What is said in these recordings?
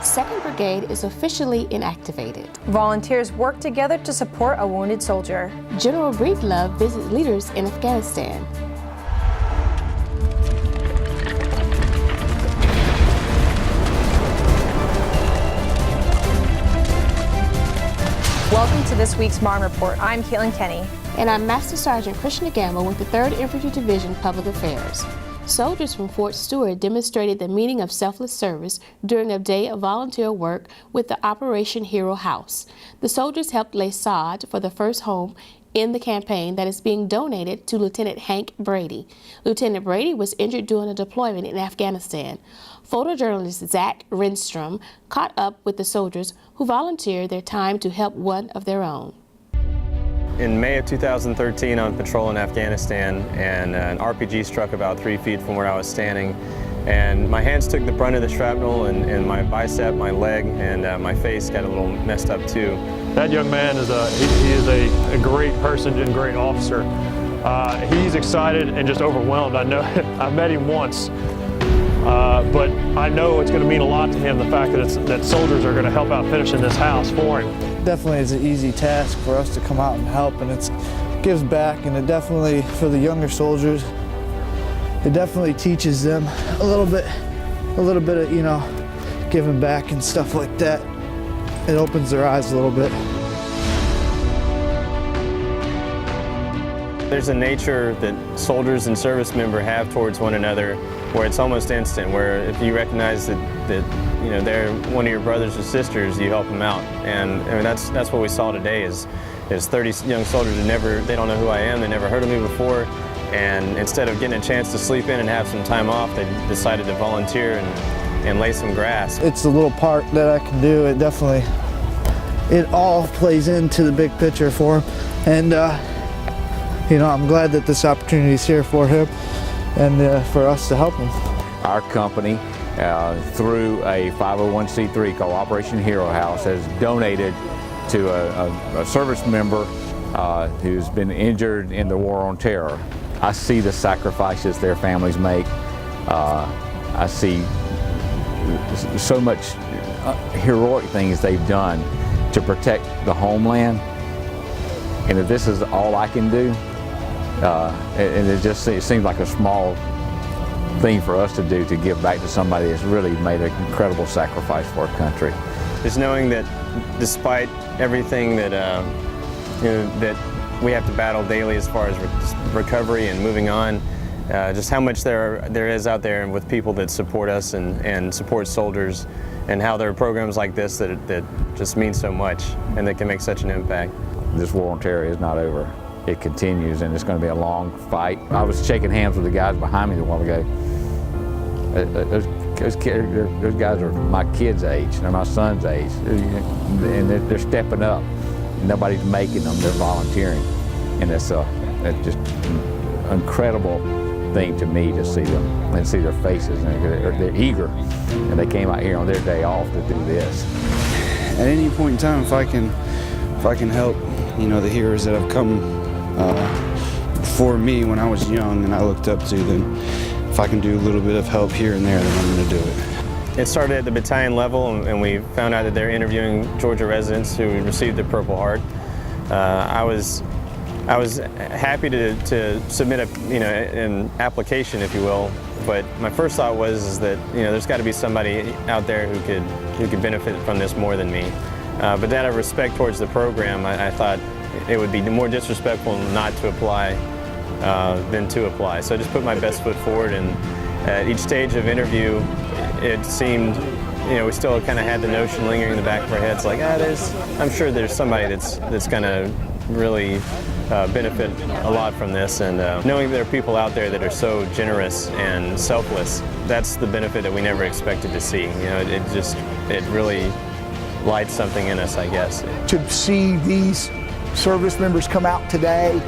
2nd Brigade is officially inactivated. Volunteers work together to support a wounded soldier. General Breedlove visits leaders in Afghanistan. Welcome to this week's Marne Report. I'm Caitlin Kenny. And I'm Master Sergeant Krishna Gamble with the 3rd Infantry Division Public Affairs. Soldiers from Fort Stewart demonstrated the meaning of selfless service during a day of volunteer work with the Operation Hero House. The soldiers helped lay sod for the first home in the campaign that is being donated to Lieutenant Hank Brady. Lieutenant Brady was injured during a deployment in Afghanistan. Photojournalist Zach Renstrom caught up with the soldiers who volunteered their time to help one of their own. In May of 2013, I was patrolling Afghanistan, and an RPG struck about 3 feet from where I was standing. And my hands took the brunt of the shrapnel, and my bicep, my leg, and my face got a little messed up too. That young man is a great person and great officer. He's excited and just overwhelmed. I know I met him once, but I know it's going to mean a lot to him, the fact that soldiers are going to help out finishing this house for him. Definitely is an easy task for us to come out and help, and it gives back, and it definitely, for the younger soldiers, it definitely teaches them a little bit of, you know, giving back and stuff like that. It opens their eyes a little bit. There's a nature that soldiers and service members have towards one another where it's almost instant, where if you recognize that you know, they're one of your brothers or sisters, you help them out. And I mean, that's what we saw today is 30 young soldiers who they don't know who I am, they never heard of me before, and instead of getting a chance to sleep in and have some time off, they decided to volunteer and lay some grass. It's a little part that I can do. It all plays into the big picture for him, and you know, I'm glad that this opportunity is here for him and for us to help him. Our company, through a 501c3 called Operation Hero House, has donated to a service member who's been injured in the war on terror. I see the sacrifices their families make. I see so much heroic things they've done to protect the homeland. And if this is all I can do, and it seems like a small thing for us to do, to give back to somebody that's really made an incredible sacrifice for our country. Just knowing that despite everything that you know, that we have to battle daily as far as recovery and moving on, just how much there is out there with people that support us and support soldiers, and how there are programs like this that just mean so much and that can make such an impact. This war on terror is not over. It continues, and it's going to be a long fight. I was shaking hands with the guys behind me a while ago. Those guys are my kids' age, they're my son's age, and they're stepping up. Nobody's making them, they're volunteering. And it's just an incredible thing to me to see them and see their faces, and they're eager. And they came out here on their day off to do this. At any point in time, if I can help, you know, the heroes that have come before me when I was young and I looked up to, then if I can do a little bit of help here and there, then I'm going to do it. It started at the battalion level, and we found out that they're interviewing Georgia residents who received the Purple Heart. I was happy to submit an application, if you will. But my first thought was that, you know, there's got to be somebody out there who could benefit from this more than me. But out of respect towards the program, I thought it would be more disrespectful not to apply than to apply. So I just put my best foot forward, and at each stage of interview, it seemed, you know, we still kind of had the notion lingering in the back of our heads, like, I'm sure there's somebody that's going to really benefit a lot from this, and knowing there are people out there that are so generous and selfless, that's the benefit that we never expected to see. You know, it really lights something in us, I guess. To see these service members come out today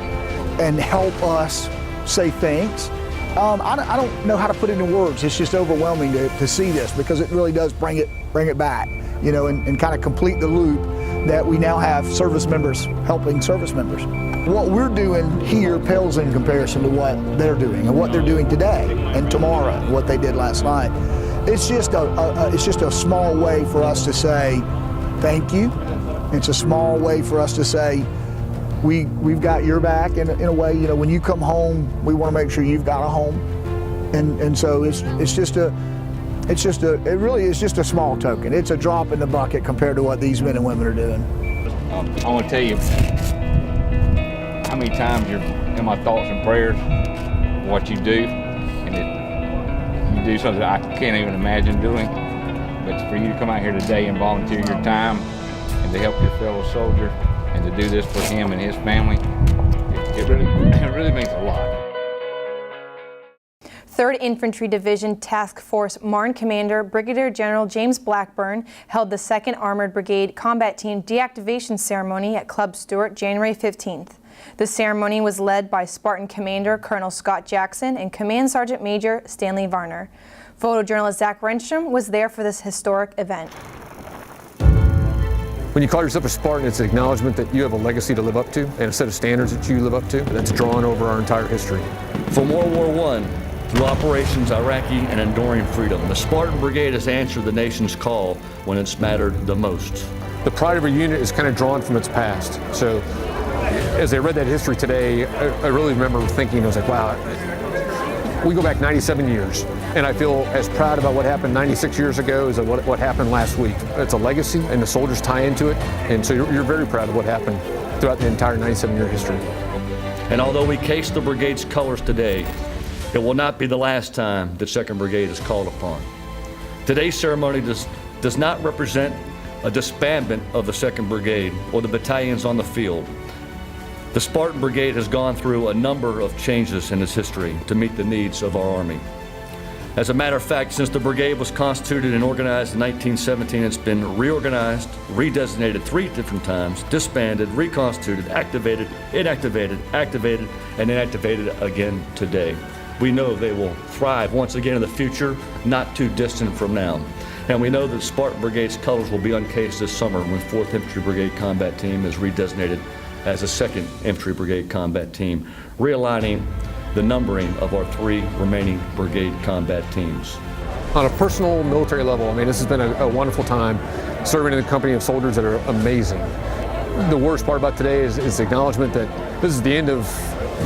and help us say thanks, I don't know how to put it in words. It's just overwhelming to see this, because it really does bring it back, you know, and kind of complete the loop that we now have service members helping service members. What we're doing here pales in comparison to what they're doing and what they're doing today and tomorrow and what they did last night. it's just a small way for us to say thank you. It's a small way for us to say we've got your back in a way. You know, when you come home, we want to make sure you've got a home, and so it really is just a small token. It's a drop in the bucket compared to what these men and women are doing. I want to tell you how many times you're in my thoughts and prayers, what you do, and you do something I can't even imagine doing. But for you to come out here today and volunteer your time and to help your fellow soldier and to do this for him and his family, it really means a lot. 3rd Infantry Division Task Force Marne Commander Brigadier General James Blackburn held the 2nd Armored Brigade Combat Team deactivation ceremony at Club Stewart January 15th. The ceremony was led by Spartan Commander Colonel Scott Jackson and Command Sergeant Major Stanley Varner. Photojournalist Zach Renstrom was there for this historic event. When you call yourself a Spartan, it's an acknowledgement that you have a legacy to live up to and a set of standards that you live up to that's drawn over our entire history. From World War I through Operations Iraqi and Enduring Freedom, the Spartan Brigade has answered the nation's call when it's mattered the most. The pride of a unit is kind of drawn from its past. So as I read that history today, I really remember thinking, I was like, wow, we go back 97 years. And I feel as proud about what happened 96 years ago as what happened last week. It's a legacy, and the soldiers tie into it. And so you're very proud of what happened throughout the entire 97-year history. And although we case the brigade's colors today, it will not be the last time that 2nd Brigade is called upon. Today's ceremony does not represent a disbandment of the 2nd Brigade or the battalions on the field. The Spartan Brigade has gone through a number of changes in its history to meet the needs of our Army. As a matter of fact, since the brigade was constituted and organized in 1917, it's been reorganized, redesignated 3 different times, disbanded, reconstituted, activated, inactivated, activated, and inactivated again today. We know they will thrive once again in the future, not too distant from now. And we know that Spartan Brigade's colors will be uncased this summer when 4th Infantry Brigade Combat Team is redesignated as a 2nd Infantry Brigade Combat Team, realigning the numbering of our 3 remaining brigade combat teams. On a personal military level, I mean, this has been a wonderful time serving in the company of soldiers that are amazing. The worst part about today is the acknowledgement that this is the end of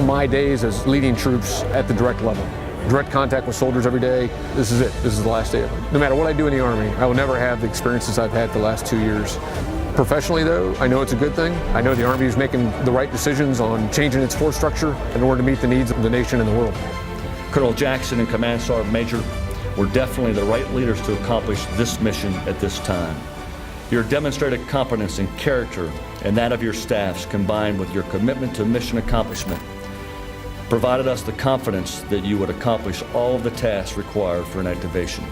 my days as leading troops at the direct level. Direct contact with soldiers every day. This is it. This is the last day of it. No matter what I do in the Army, I will never have the experiences I've had the last 2 years. Professionally, though, I know it's a good thing. I know the Army is making the right decisions on changing its force structure in order to meet the needs of the nation and the world. Colonel Jackson and Command Sergeant Major were definitely the right leaders to accomplish this mission at this time. Your demonstrated competence and character and that of your staffs, combined with your commitment to mission accomplishment, provided us the confidence that you would accomplish all of the tasks required for an activation.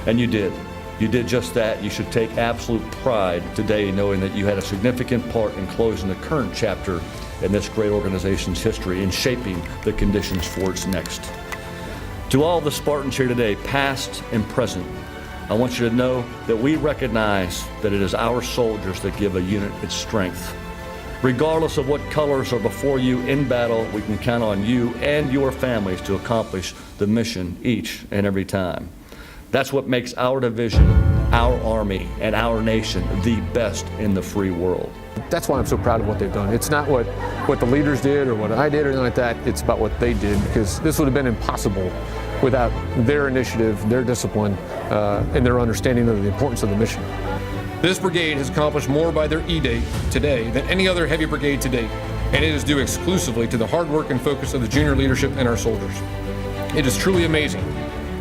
And you did. You did just that. You should take absolute pride today knowing that you had a significant part in closing the current chapter in this great organization's history and shaping the conditions for its next. To all the Spartans here today, past and present, I want you to know that we recognize that it is our soldiers that give a unit its strength. Regardless of what colors are before you in battle, we can count on you and your families to accomplish the mission each and every time. That's what makes our division, our Army, and our nation the best in the free world. That's why I'm so proud of what they've done. It's not what the leaders did or what I did or anything like that. It's about what they did, because this would have been impossible without their initiative, their discipline, and their understanding of the importance of the mission. This brigade has accomplished more by their E-Day today than any other heavy brigade to date, and it is due exclusively to the hard work and focus of the junior leadership and our soldiers. It is truly amazing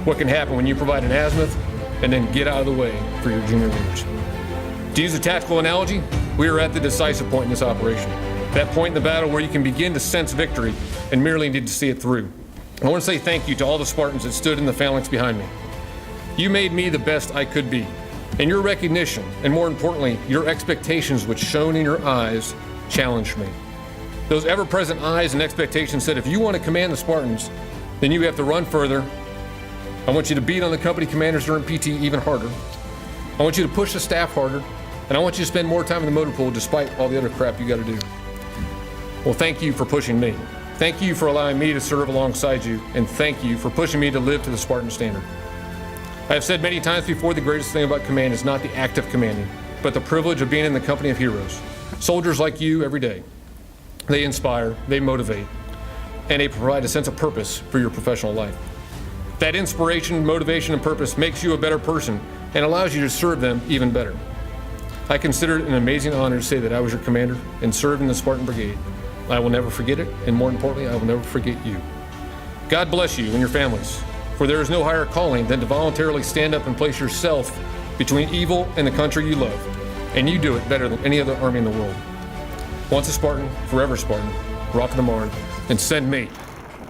what can happen when you provide an azimuth and then get out of the way for your junior leaders. To use a tactical analogy, we are at the decisive point in this operation, that point in the battle where you can begin to sense victory and merely need to see it through. I want to say thank you to all the Spartans that stood in the phalanx behind me. You made me the best I could be, and your recognition, and more importantly, your expectations which shone in your eyes, challenged me. Those ever-present eyes and expectations said, if you want to command the Spartans, then you have to run further. I want you to beat on the company commanders during PT even harder. I want you to push the staff harder, and I want you to spend more time in the motor pool despite all the other crap you got to do. Well, thank you for pushing me. Thank you for allowing me to serve alongside you, and thank you for pushing me to live to the Spartan standard. I have said many times before, the greatest thing about command is not the act of commanding, but the privilege of being in the company of heroes. Soldiers like you every day. They inspire, they motivate, and they provide a sense of purpose for your professional life. That inspiration, motivation, and purpose makes you a better person and allows you to serve them even better. I consider it an amazing honor to say that I was your commander and served in the Spartan Brigade. I will never forget it, and more importantly, I will never forget you. God bless you and your families, for there is no higher calling than to voluntarily stand up and place yourself between evil and the country you love, and you do it better than any other army in the world. Once a Spartan, forever Spartan. Rock the Marne, and send me.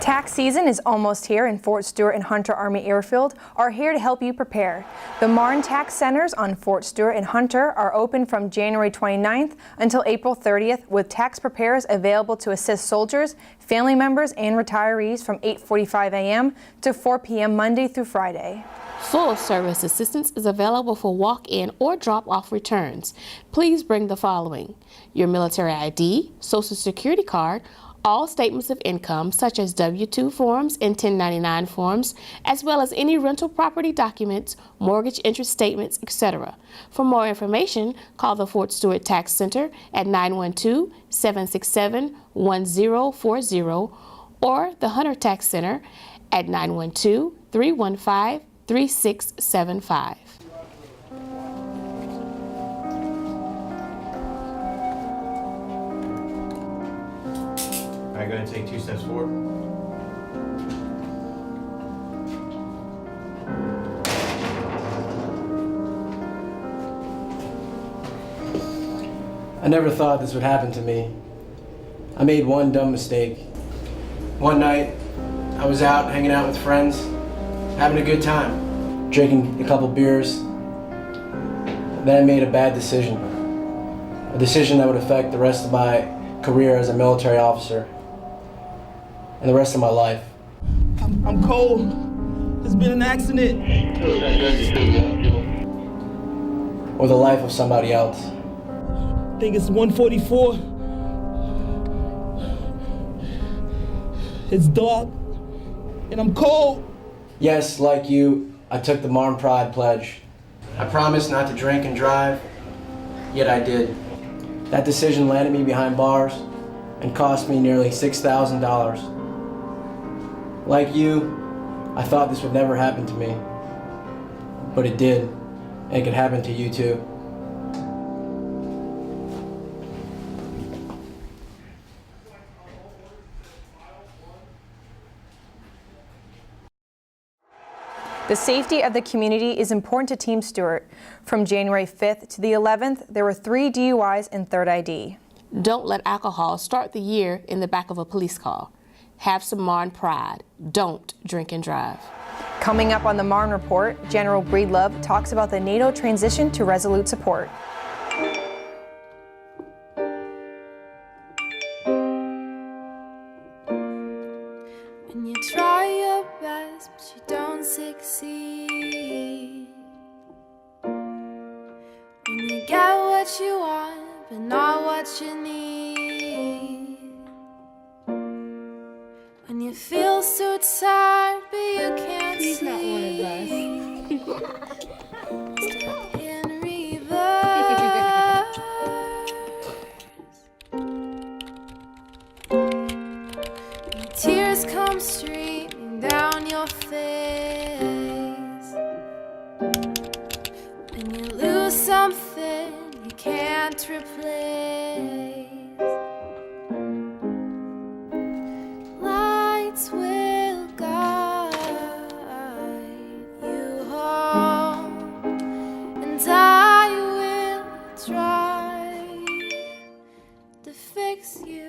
Tax season is almost here, and Fort Stewart and Hunter Army Airfield are here to help you prepare. The Marne Tax Centers on Fort Stewart and Hunter are open from January 29th until April 30th, with tax preparers available to assist soldiers, family members, and retirees from 8:45 a.m. to 4 p.m. Monday through Friday. Full service assistance is available for walk-in or drop-off returns. Please bring the following: your military ID, Social Security card, all statements of income such as W-2 forms and 1099 forms, as well as any rental property documents, mortgage interest statements, etc. For more information, call the Fort Stewart Tax Center at 912-767-1040 or the Hunter Tax Center at 912-315-3675. All right, go ahead and take 2 steps forward. I never thought this would happen to me. I made one dumb mistake. One night, I was out hanging out with friends, having a good time, drinking a couple beers. Then I made a bad decision. A decision that would affect the rest of my career as a military officer and the rest of my life. I'm cold. There's been an accident. Or the life of somebody else. I think it's 1:44. It's dark, and I'm cold. Yes, like you, I took the Marne Pride pledge. I promised not to drink and drive, yet I did. That decision landed me behind bars and cost me nearly $6,000. Like you, I thought this would never happen to me, but it did, and it could happen to you too. The safety of the community is important to Team Stewart. From January 5th to the 11th, there were 3 DUIs and third ID. Don't let alcohol start the year in the back of a police car. Have some Marne pride. Don't drink and drive. Coming up on the Marne Report, General Breedlove talks about the NATO transition to resolute support. And you try your best, but you don't succeed. When you get what you want, but not what you need. When you feel so tired, but you can't sleep. He's not one of us. Stuck in reverse. And tears come streaming down your face. When you lose something you can't replace. Lights will guide you home, and I will try to fix you.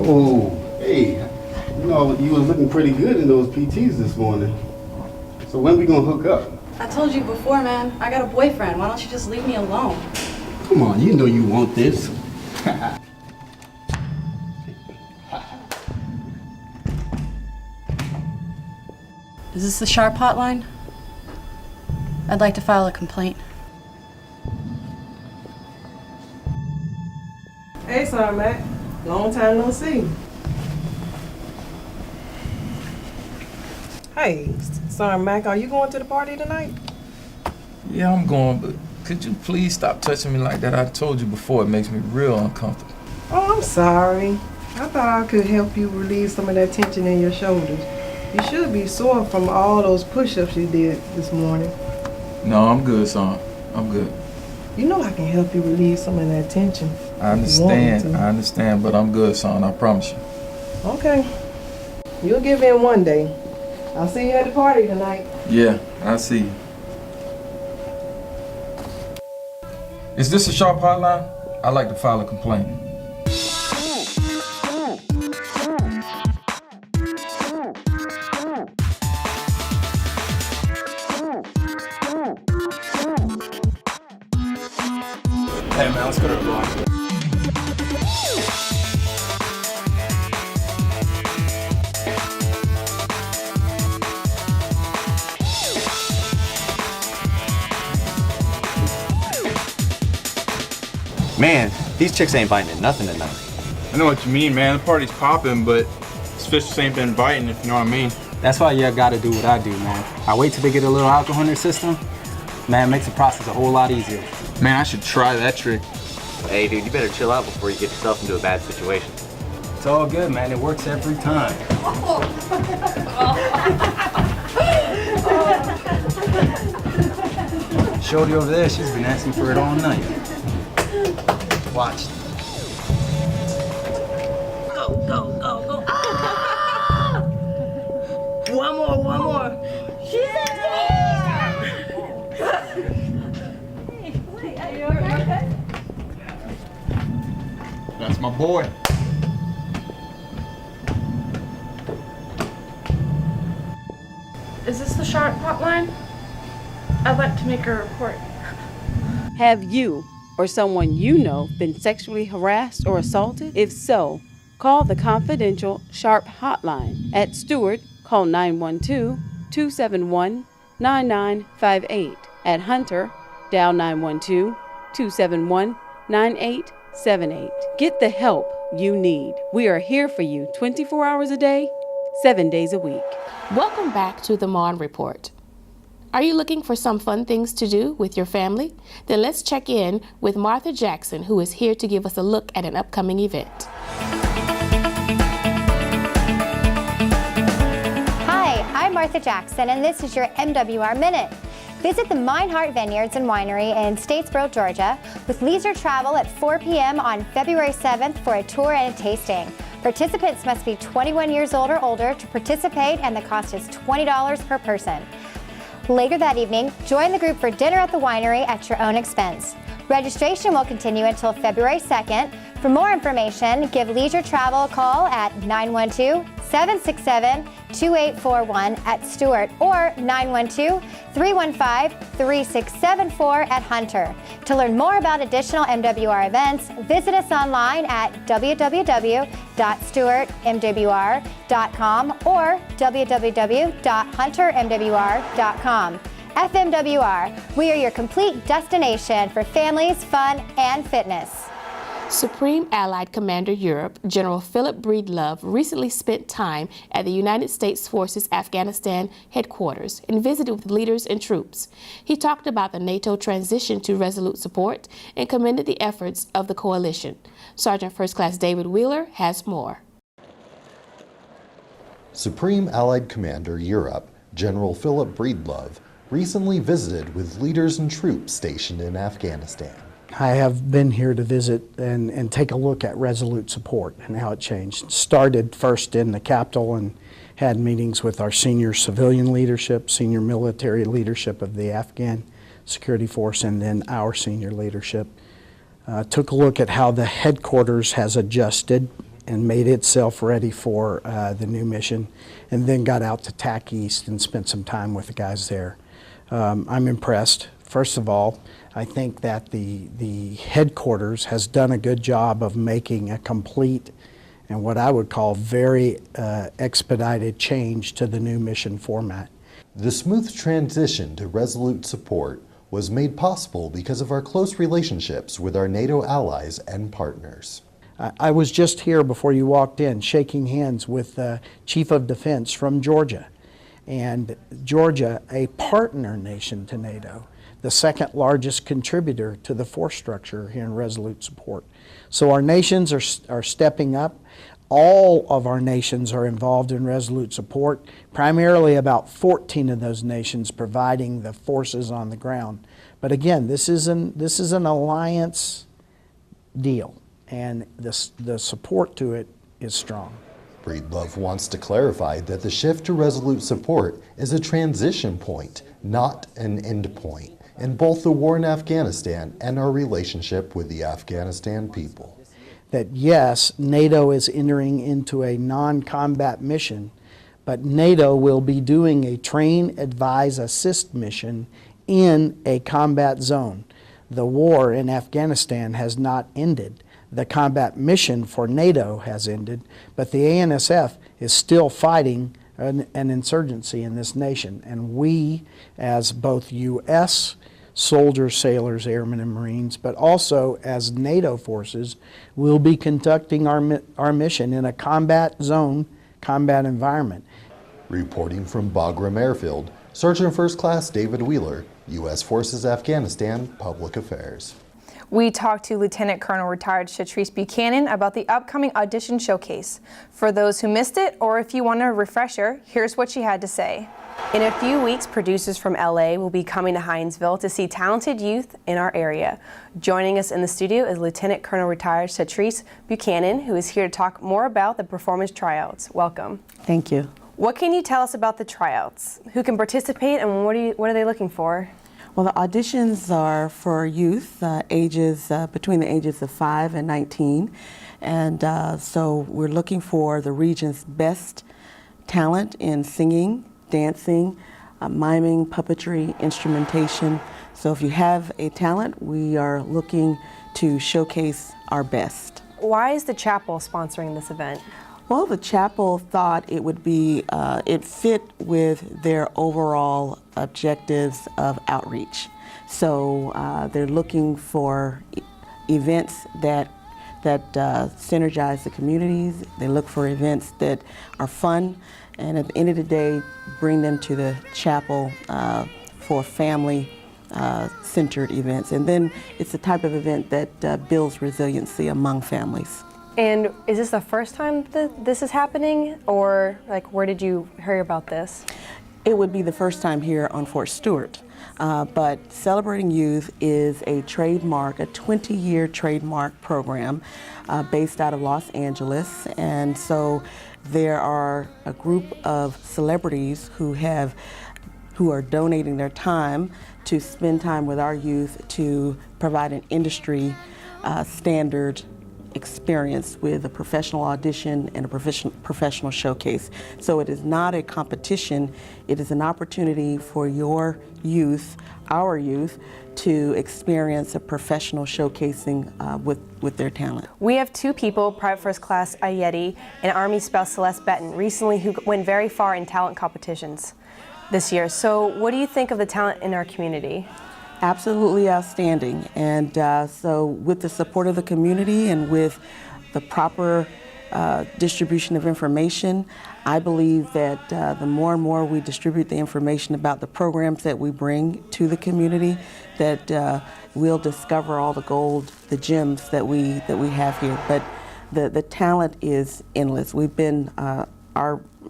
Oh, hey, you know, you was looking pretty good in those PTs this morning. So when we gonna hook up? I told you before, man, I got a boyfriend. Why don't you just leave me alone? Come on, you know you want this. Is this the Sharp hotline? I'd like to file a complaint. Hey, Sergeant Mac. Long time no see. Hey, Sergeant Mac, are you going to the party tonight? Yeah, I'm going, but could you please stop touching me like that? I told you before, it makes me real uncomfortable. Oh, I'm sorry. I thought I could help you relieve some of that tension in your shoulders. You should be sore from all those push-ups you did this morning. No, I'm good, son. I'm good. You know I can help you relieve some of that tension. I understand, but I'm good, son. I promise you. Okay. You'll give in one day. I'll see you at the party tonight. Yeah, I see you. Is this a sharp hotline? I'd like to file a complaint. Hey man, let's go to the bar. Man, these chicks ain't biting at nothing tonight. I know what you mean, man. The party's popping, but this fish just ain't been biting, if you know what I mean. That's why you gotta do what I do, man. I wait till they get a little alcohol in their system. Man, it makes the process a whole lot easier. Man, I should try that trick. Hey, dude, you better chill out before you get yourself into a bad situation. It's all good, man. It works every time. Shorty over there, she's been asking for it all night. Watch. Go, go, go, go. Ah! One more. She's in Are you okay? That's my boy. Is this the Sharp hotline? I'd like to make a report. Have you or someone you know been sexually harassed or assaulted? If so, call the confidential Sharp hotline. At Stewart, call 912-271-9958. At Hunter, dial 912-271-9878. Get the help you need. We are here for you 24 hours a day, 7 days a week. Welcome back to the Marne Report. Are you looking for some fun things to do with your family? Then let's check in with Martha Jackson, who is here to give us a look at an upcoming event. Hi, I'm Martha Jackson, and this is your MWR Minute. Visit the Meinhardt Vineyards and Winery in Statesboro, Georgia, with leisure travel at 4 p.m. on February 7th for a tour and a tasting. Participants must be 21 years old or older to participate, and the cost is $20 per person. Later that evening, join the group for dinner at the winery at your own expense. Registration will continue until February 2nd. For more information, give Leisure Travel a call at 912-767-2841 at Stewart or 912-315-3674 at Hunter. To learn more about additional MWR events, visit us online at www.stewartmwr.com or www.huntermwr.com. FMWR, we are your complete destination for families, fun, and fitness. Supreme Allied Commander Europe, General Philip Breedlove, recently spent time at the United States Forces Afghanistan headquarters and visited with leaders and troops. He talked about the NATO transition to resolute support and commended the efforts of the coalition. Sergeant First Class David Wheeler has more. Supreme Allied Commander Europe, General Philip Breedlove, recently visited with leaders and troops stationed in Afghanistan. I have been here to visit and take a look at resolute support and how it changed. Started first in the Capitol and had meetings with our senior civilian leadership, senior military leadership of the Afghan security force, and then our senior leadership. Took a look at how the headquarters has adjusted and made itself ready for the new mission, and then got out to TAC East and spent some time with the guys there. I'm impressed. First of all, I think that the headquarters has done a good job of making a complete and what I would call very expedited change to the new mission format. The smooth transition to resolute support was made possible because of our close relationships with our NATO allies and partners. I was just here before you walked in, shaking hands with the Chief of Defense from Georgia. And Georgia, a partner nation to NATO, the second largest contributor to the force structure here in Resolute Support. So our nations are stepping up. All of our nations are involved in Resolute Support, primarily about 14 of those nations providing the forces on the ground. But again, this is an alliance deal, and the support to it is strong. Breedlove wants to clarify that the shift to Resolute Support is a transition point, not an end point, in both the war in Afghanistan and our relationship with the Afghanistan people. That yes, NATO is entering into a non-combat mission, but NATO will be doing a train, advise, assist mission in a combat zone. The war in Afghanistan has not ended. The combat mission for NATO has ended, but the ANSF is still fighting an insurgency in this nation. And we, as both U.S. soldiers, sailors, airmen, and Marines, but also as NATO forces, will be conducting our mission in a combat zone, combat environment. Reporting from Bagram Airfield, Sergeant First Class David Wheeler, U.S. Forces Afghanistan Public Affairs. We talked to Lieutenant Colonel retired Shatrice Buchanan about the upcoming audition showcase. For those who missed it, or if you want a refresher, here's what she had to say. In a few weeks, producers from LA will be coming to Hinesville to see talented youth in our area. Joining us in the studio is Lieutenant Colonel retired Shatrice Buchanan, who is here to talk more about the performance tryouts. Welcome. Thank you. What can you tell us about the tryouts? Who can participate and what are they looking for? Well, the auditions are for youth between the ages of 5 and 19. And so we're looking for the region's best talent in singing, dancing, miming, puppetry, instrumentation. So if you have a talent, we are looking to showcase our best. Why is the chapel sponsoring this event? Well, the chapel thought it would be, it fit with their overall objectives of outreach. So they're looking for events that synergize the communities. They look for events that are fun, and at the end of the day, bring them to the chapel for family-centered events. And then it's the type of event that builds resiliency among families. And is this the first time that this is happening, or like where did you hear about this? It would be the first time here on Fort Stewart. But Celebrating Youth is a trademark, a 20-year trademark program based out of Los Angeles. And so there are a group of celebrities who are donating their time to spend time with our youth to provide an industry standard experience with a professional audition and a professional showcase. So it is not a competition, it is an opportunity for your youth, our youth, to experience a professional showcasing with their talent. We have two people, Private First Class Ayeti and Army Spouse Celeste Benton, recently who went very far in talent competitions this year. So what do you think of the talent in our community? Absolutely outstanding, and so with the support of the community and with the proper distribution of information, I believe that the more and more we distribute the information about the programs that we bring to the community, that we'll discover all the gold, the gems that we have here. But the talent is endless. We've been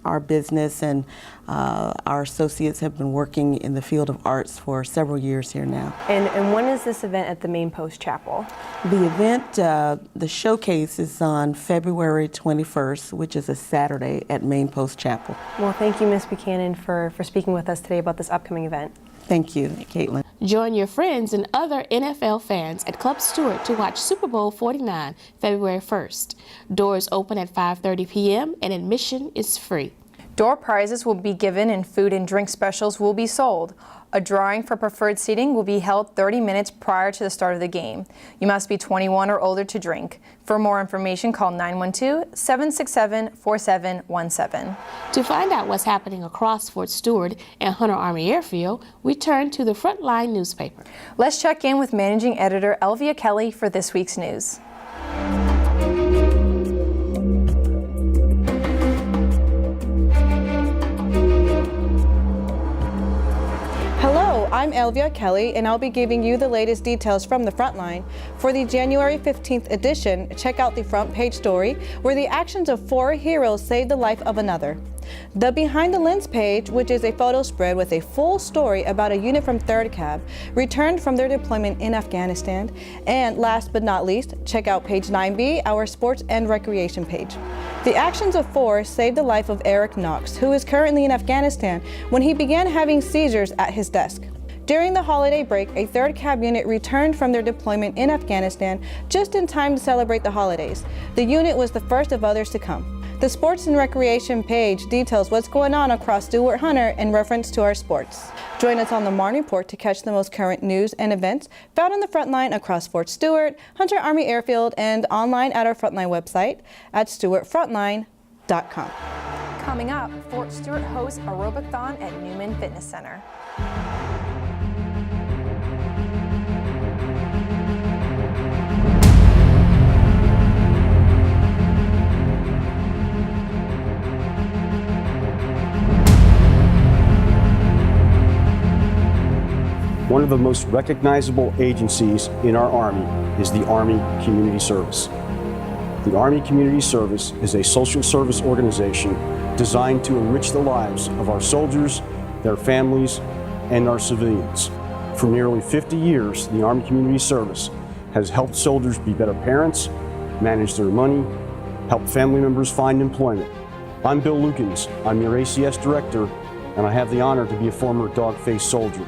our business and our associates have been working in the field of arts for several years here now. And when is this event at the Main Post Chapel? The event, the showcase is on February 21st, which is a Saturday at Main Post Chapel. Well, thank you, Ms. Buchanan, for speaking with us today about this upcoming event. Thank you, Caitlin. Join your friends and other NFL fans at Club Stewart to watch Super Bowl 49, February 1st. Doors open at 5:30 p.m. and admission is free. Door prizes will be given and food and drink specials will be sold. A drawing for preferred seating will be held 30 minutes prior to the start of the game. You must be 21 or older to drink. For more information, call 912-767-4717. To find out what's happening across Fort Stewart and Hunter Army Airfield, we turn to the Frontline newspaper. Let's check in with Managing Editor Elvia Kelly for this week's news. Elvia Kelly, and I'll be giving you the latest details from the Frontline. For the January 15th edition, check out the front page story where the actions of 4 heroes saved the life of another. The Behind the Lens page, which is a photo spread with a full story about a unit from 3rd Cab, returned from their deployment in Afghanistan. And last but not least, check out page 9B, our sports and recreation page. The actions of 4 saved the life of Eric Knox, who is currently in Afghanistan, when he began having seizures at his desk. During the holiday break, a 3rd Cab unit returned from their deployment in Afghanistan just in time to celebrate the holidays. The unit was the first of others to come. The Sports and Recreation page details what's going on across Stewart Hunter in reference to our sports. Join us on the Marne Report to catch the most current news and events found on the Frontline across Fort Stewart, Hunter Army Airfield, and online at our Frontline website at stewartfrontline.com. Coming up, Fort Stewart hosts Aerobic-thon at Newman Fitness Center. One of the most recognizable agencies in our Army is the Army Community Service. The Army Community Service is a social service organization designed to enrich the lives of our soldiers, their families, and our civilians. For nearly 50 years, the Army Community Service has helped soldiers be better parents, manage their money, help family members find employment. I'm Bill Lukens. I'm your ACS Director, and I have the honor to be a former dog-faced soldier.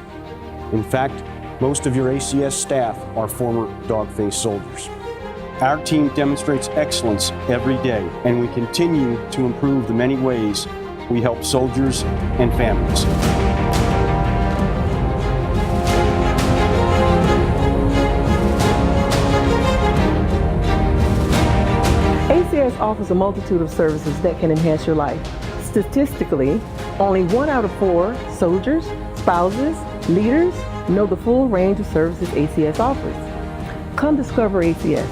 In fact, most of your ACS staff are former dog-faced soldiers. Our team demonstrates excellence every day, and we continue to improve the many ways we help soldiers and families. ACS offers a multitude of services that can enhance your life. Statistically, only 1 out of 4 soldiers, spouses, leaders know the full range of services ACS offers. Come discover ACS.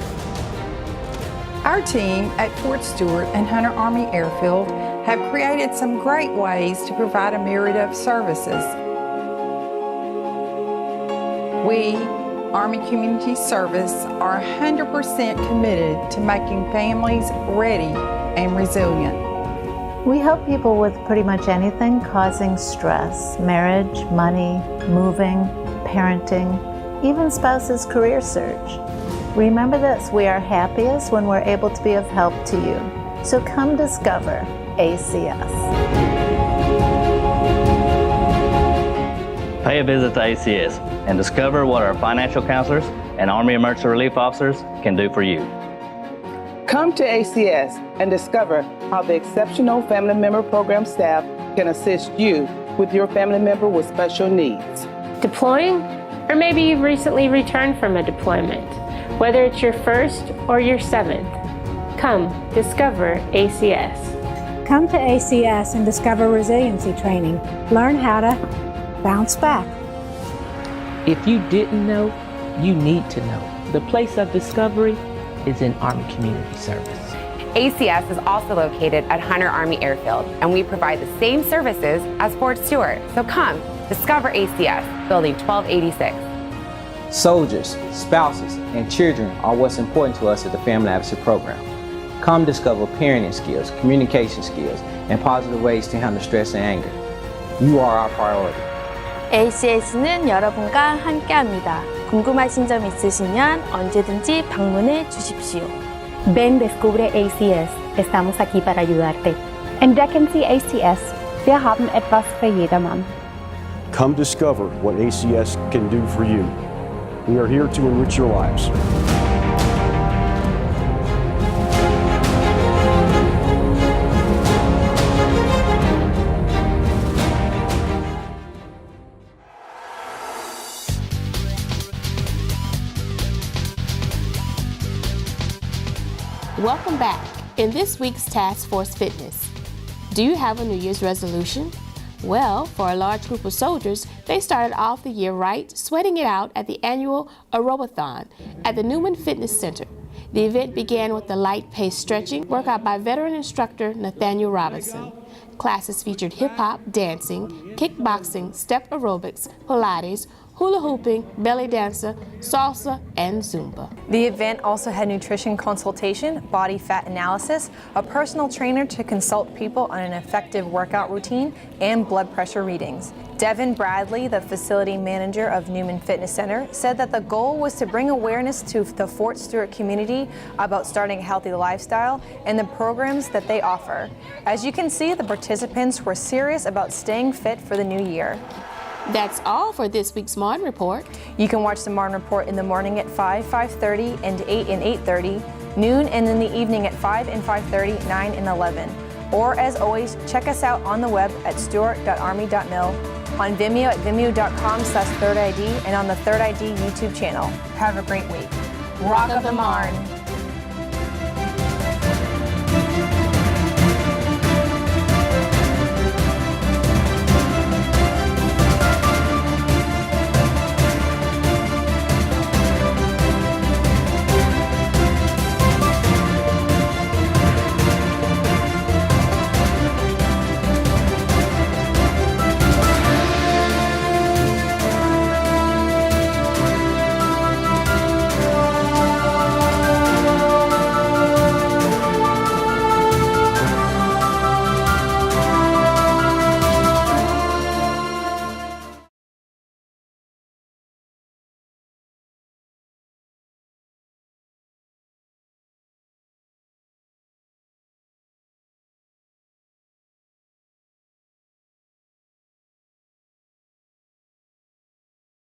Our team at Fort Stewart and Hunter Army Airfield have created some great ways to provide a myriad of services. We, Army Community Service, are 100% committed to making families ready and resilient. We help people with pretty much anything causing stress: marriage, money, moving, parenting, even spouse's career search. Remember this, we are happiest when we're able to be of help to you. So come discover ACS. Pay a visit to ACS and discover what our financial counselors and Army Emergency Relief Officers can do for you. Come to ACS and discover how the exceptional Family Member Program staff can assist you with your family member with special needs. Deploying? Or maybe you've recently returned from a deployment, whether it's your first or your 7th. Come, discover ACS. Come to ACS and discover resiliency training. Learn how to bounce back. If you didn't know, you need to know. The place of discovery is in Army Community Service. ACS is also located at Hunter Army Airfield, and we provide the same services as Fort Stewart. So come, discover ACS, Building 1286. Soldiers, spouses, and children are what's important to us at the Family Advocacy Program. Come discover parenting skills, communication skills, and positive ways to handle stress and anger. You are our priority. ACS는 여러분과 함께합니다. 궁금하신 점 있으시면 언제든지 방문해 주십시오. Ven, descubre ACS. Estamos aquí para ayudarte. Entdecken Sie ACS. Wir haben etwas für jedermann. Come discover what ACS can do for you. We are here to enrich your lives. Welcome back. In this week's Task Force Fitness, do you have a New Year's resolution? Well, for a large group of soldiers, they started off the year right, sweating it out at the annual Aerobic-thon at the Newman Fitness Center. The event began with the light-paced stretching workout by veteran instructor Nathaniel Robinson. Classes featured hip-hop, dancing, kickboxing, step aerobics, Pilates, hula hooping, belly dancer, salsa, and Zumba. The event also had nutrition consultation, body fat analysis, a personal trainer to consult people on an effective workout routine, and blood pressure readings. Devin Bradley, the facility manager of Newman Fitness Center, said that the goal was to bring awareness to the Fort Stewart community about starting a healthy lifestyle and the programs that they offer. As you can see, the participants were serious about staying fit for the new year. That's all for this week's Marne Report. You can watch the Marne Report in the morning at 5, 5:30, and 8 and 8:30, noon, and in the evening at 5 and 5:30, 9 and 11. Or as always, check us out on the web at stewart.army.mil, on Vimeo at vimeo.com/thirdid, and on the Third ID YouTube channel. Have a great week. Rock up the Marne.